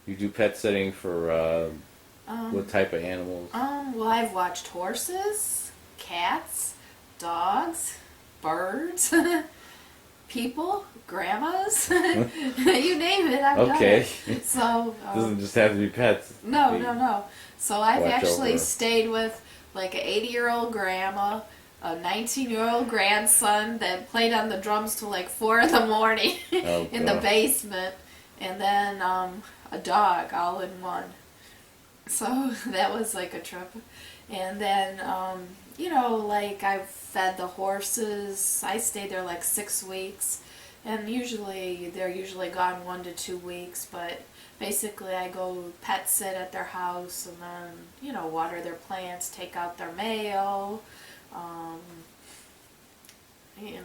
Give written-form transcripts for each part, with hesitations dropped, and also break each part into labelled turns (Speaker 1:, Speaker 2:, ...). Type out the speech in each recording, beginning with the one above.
Speaker 1: You do pet sitting for what
Speaker 2: Um,
Speaker 1: type of animals?
Speaker 2: well, I've watched horses, cats, dogs, birds, people, grandmas, you name it, I've done
Speaker 1: Okay.
Speaker 2: it. So,
Speaker 1: Doesn't just have to be pets. It could
Speaker 2: no,
Speaker 1: be
Speaker 2: no, no. So I've
Speaker 1: watch
Speaker 2: actually
Speaker 1: over.
Speaker 2: stayed with like an 80-year-old grandma, a 19-year-old grandson that played on the drums till like 4 in the morning
Speaker 1: Oh
Speaker 2: in the
Speaker 1: god.
Speaker 2: basement, and then a dog all in one. So that was like a trip. And then, like I've fed the horses. I stayed there like 6 weeks. And usually, they're usually gone 1 to 2 weeks. But basically, I go pet sit at their house and then, water their plants, take out their mail, um, you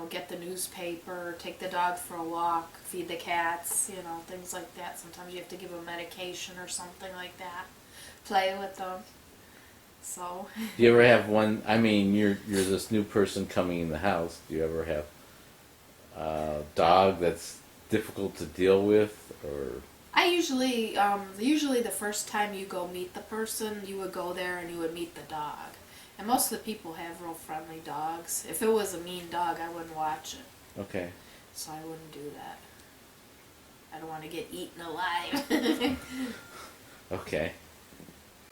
Speaker 2: get the newspaper, take the dog for a walk, feed the cats, things like that. Sometimes you have to give them medication or something like that. Play with them. So,
Speaker 1: Do you ever have one? I mean, you're this new person coming in the house. Do you ever have a dog that's difficult to deal with, or
Speaker 2: I usually the first time you go meet the person, you would go there and you would meet the dog. And most of the people have real friendly dogs. If it was a mean dog, I wouldn't watch it.
Speaker 1: okay,
Speaker 2: So I wouldn't do that. I don't want to get eaten alive.
Speaker 1: okay?